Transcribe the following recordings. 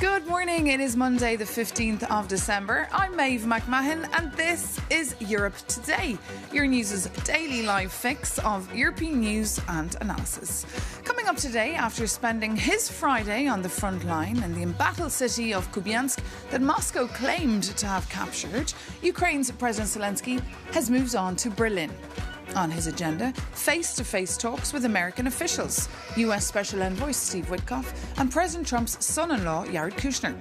Good morning. It is Monday, the 15th of December. I'm Maeve McMahon, and this is Europe Today, Euronews' daily live fix of European news and analysis. Coming up today, after spending his Friday on the front line in the embattled city of Kupiansk that Moscow claimed to have captured, Ukraine's President Zelensky has moved on to Berlin. On his agenda, face-to-face talks with American officials, US Special Envoy Steve Witkoff and President Trump's son-in-law Jared Kushner.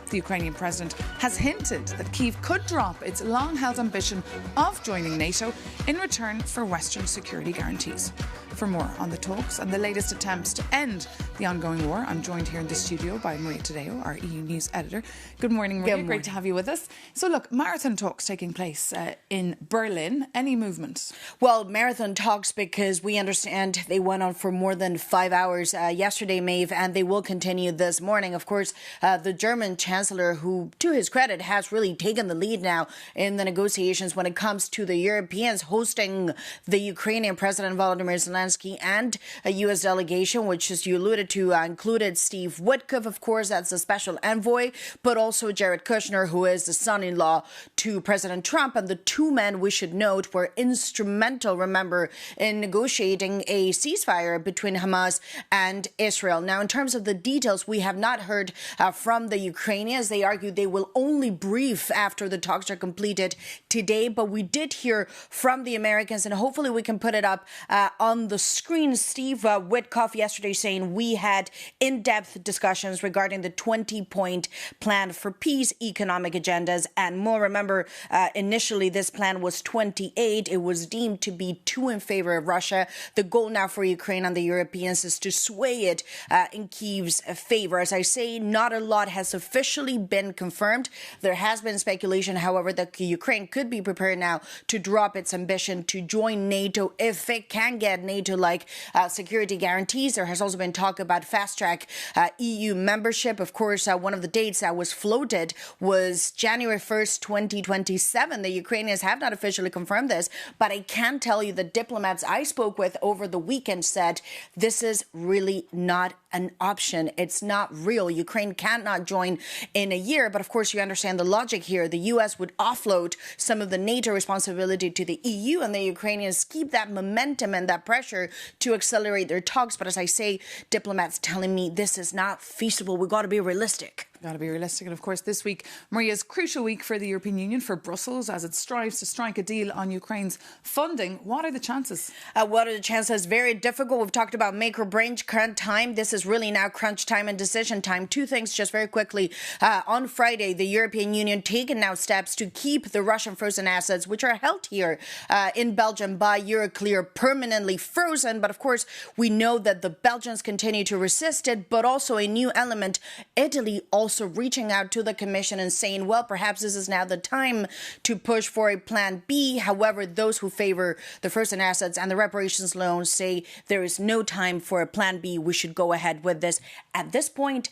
The Ukrainian president has hinted that Kyiv could drop its long-held ambition of joining NATO in return for Western security guarantees. For more on the talks and the latest attempts to end the ongoing war, I'm joined here in the studio by Maria Tadeo, our EU News editor. Good morning, Maria. Great to have you with us. So look, marathon talks taking place in Berlin. Any movement? Well, marathon talks because we understand they went on for more than 5 hours yesterday, Maeve, and they will continue this morning. Of course, the German Chancellor, who, to his credit, has really taken the lead now in the negotiations when it comes to the Europeans, hosting the Ukrainian President Volodymyr Zelensky and a U.S. delegation, which, as you alluded to, included Steve Witkoff, of course, that's the special envoy, but also Jared Kushner, who is the son-in-law to President Trump. And the two men, we should note, were instrumental, remember, in negotiating a ceasefire between Hamas and Israel. Now, in terms of the details, we have not heard from the Ukrainians. They argue they will only brief after the talks are completed today. But we did hear from the Americans, and hopefully we can put it up on the screen. Steve Witkoff yesterday saying we had in-depth discussions regarding the 20-point plan for peace, economic agendas, and more. Remember, initially this plan was 28. It was deemed to be too in favor of Russia. The goal now for Ukraine and the Europeans is to sway it in Kyiv's favor. As I say, not a lot has officially been confirmed. There has been speculation, however, that Ukraine could be prepared now to drop its ambition to join NATO if it can get NATO-like security guarantees. There has also been talk about fast-track EU membership. Of course, one of the dates that was floated was January 1st, 2027. The Ukrainians have not officially confirmed this, but I can tell you the diplomats I spoke with over the weekend said this is really not an option. It's not real. Ukraine cannot join in a year. But of course, you understand the logic here. The U.S. would offload some of the NATO responsibility to the EU, and the Ukrainians keep that momentum and that pressure to accelerate their talks. But as I say, diplomats telling me this is not feasible. We've got to be realistic. Got to be realistic. And of course, this week, Maria's crucial week for the European Union, for Brussels, as it strives to strike a deal on Ukraine's funding. What are the chances? What are the chances? Very difficult. We've talked about make or break crunch time. This is really now crunch time and decision time. Two things just very quickly. On Friday, the European Union taken now steps to keep the Russian frozen assets, which are held here in Belgium by Euroclear, permanently frozen. But of course, we know that the Belgians continue to resist it. But also a new element, Italy also reaching out to the Commission and saying, well, perhaps this is now the time to push for a plan B. However, those who favor the frozen assets and the reparations loans say there is no time for a plan B. We should go ahead with this. At this point,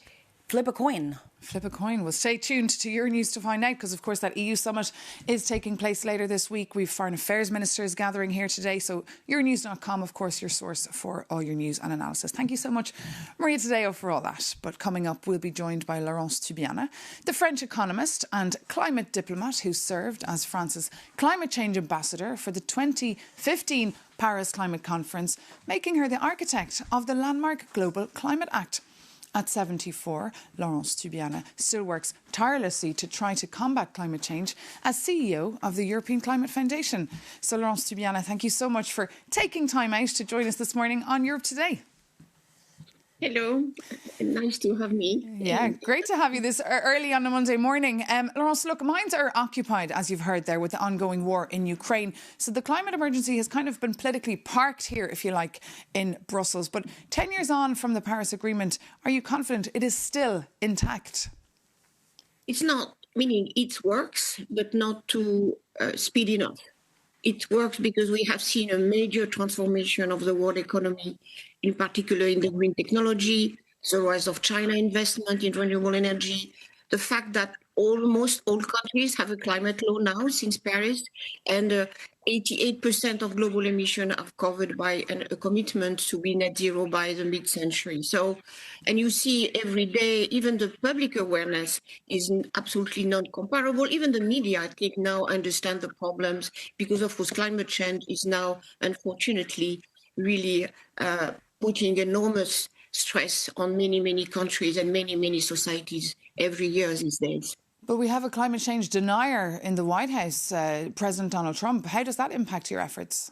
flip a coin. Flip a coin. Well, stay tuned to Euronews to find out, because, of course, that EU summit is taking place later this week. We've foreign affairs ministers gathering here today. So Euronews.com, of course, your source for all your news and analysis. Thank you so much, Maria Tadeo, for all that. But coming up, we'll be joined by Laurence Tubiana, the French economist and climate diplomat who served as France's climate change ambassador for the 2015 Paris Climate Conference, making her the architect of the landmark Global Climate Act. At 74, Laurence Tubiana still works tirelessly to try to combat climate change as CEO of the European Climate Foundation. So, Laurence Tubiana, thank you so much for taking time out to join us this morning on Europe Today. Hello, nice to have me. Yeah, great to have you this early on a Monday morning. Laurence, look, minds are occupied, as you've heard there, with the ongoing war in Ukraine. So the climate emergency has kind of been politically parked here, if you like, in Brussels. But 10 years on from the Paris Agreement, are you confident it is still intact? It's not, meaning it works, but not to speed enough. It works because we have seen a major transformation of the world economy, in particular in the green technology, the rise of China investment in renewable energy, the fact that almost all countries have a climate law now since Paris, and 88% of global emissions are covered by a commitment to be net zero by the mid-century. So, and you see every day, even the public awareness is absolutely non-comparable. Even the media, I think, now understand the problems because, of course, climate change is now, unfortunately, really putting enormous stress on many, many countries and many, many societies every year these days. But we have a climate change denier in the White House, President Donald Trump. How does that impact your efforts?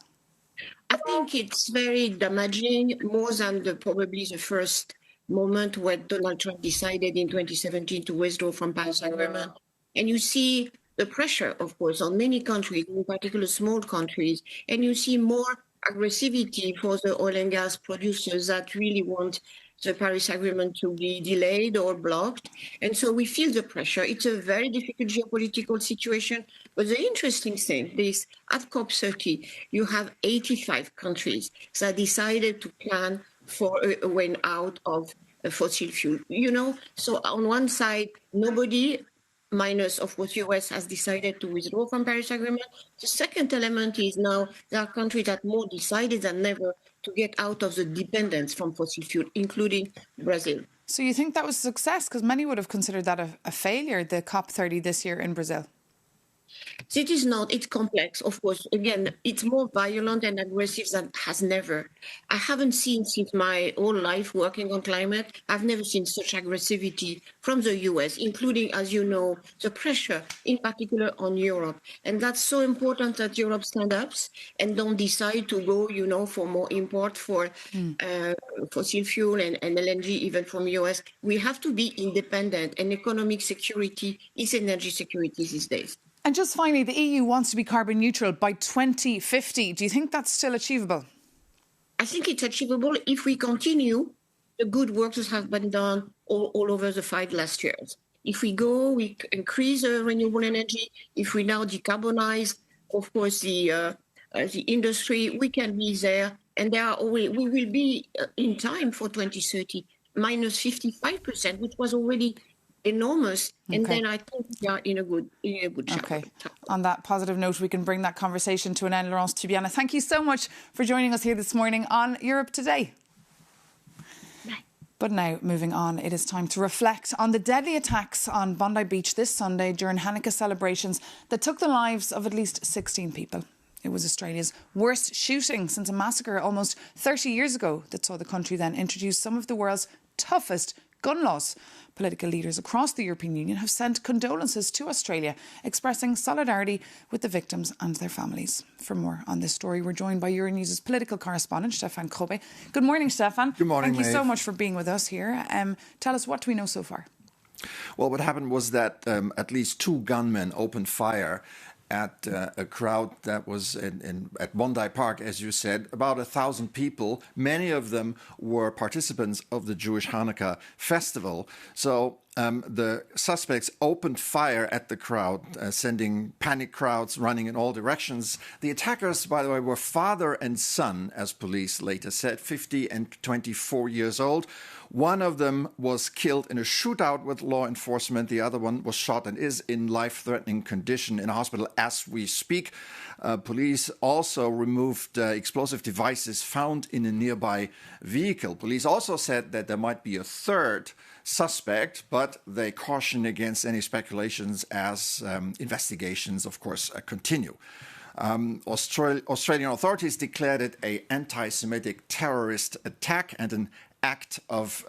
I think it's very damaging, more than probably the first moment when Donald Trump decided in 2017 to withdraw from Paris Agreement. And you see the pressure, of course, on many countries, in particular small countries, and you see more aggressivity for the oil and gas producers that really want the Paris Agreement to be delayed or blocked. And so we feel the pressure. It's a very difficult geopolitical situation. But the interesting thing is at COP30, you have 85 countries that decided to plan for a way out of fossil fuel. You know, so on one side, nobody, minus, of course, US has decided to withdraw from Paris Agreement. The second element is now there are countries that more decided than never to get out of the dependence from fossil fuel, including Brazil. So you think that was a success? Because many would have considered that a failure, the COP30 this year in Brazil. It is not. It's complex, of course. Again, it's more violent and aggressive than has never. I haven't seen since my whole life working on climate, I've never seen such aggressivity from the US, including, as you know, the pressure in particular on Europe. And that's so important that Europe stand up and don't decide to go, you know, for more import for fossil fuel and LNG, even from US. We have to be independent, and economic security is energy security these days. And just finally, the EU wants to be carbon neutral by 2050. Do you think that's still achievable? I think it's achievable if we continue the good work that have been done all over the 5 last years. If we increase renewable energy, if we now decarbonize, of course, the industry, we can be there. And we will be in time for 2030, minus 55%, which was already enormous. And then I think we are in a good shape. Okay. On that positive note, we can bring that conversation to an end. Laurence Tubiana, thank you so much for joining us here this morning on Europe Today. Bye. But now, moving on, it is time to reflect on the deadly attacks on Bondi Beach this Sunday during Hanukkah celebrations that took the lives of at least 16 people. It was Australia's worst shooting since a massacre almost 30 years ago that saw the country then introduce some of the world's toughest gun laws. Political leaders across the European Union have sent condolences to Australia, expressing solidarity with the victims and their families. For more on this story, we're joined by Euronews' political correspondent, Stefan Kobe. Good morning, Stefan. Good morning, Thank you so much for being with us here. Tell us, what do we know so far? Well, what happened was that at least 2 gunmen opened fire at a crowd that was at Bondi Park, as you said, about 1,000 people. Many of them were participants of the Jewish Hanukkah festival. So the suspects opened fire at the crowd, sending panic crowds running in all directions. The attackers, by the way, were father and son, as police later said, 50 and 24 years old. One of them was killed in a shootout with law enforcement. The other one was shot and is in life-threatening condition in a hospital as we speak. Police also removed explosive devices found in a nearby vehicle. Police also said that there might be a third suspect, but they caution against any speculations as investigations, of course, continue. Australian authorities declared it an anti-Semitic terrorist attack and an act of,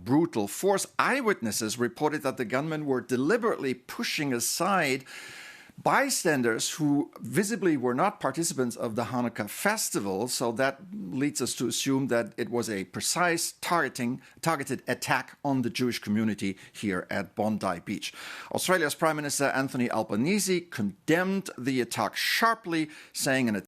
brutal force. Eyewitnesses reported that the gunmen were deliberately pushing aside bystanders who visibly were not participants of the Hanukkah festival. So that leads us to assume that it was a precise targeted attack on the Jewish community here at Bondi Beach. Australia's Prime Minister Anthony Albanese condemned the attack sharply, saying an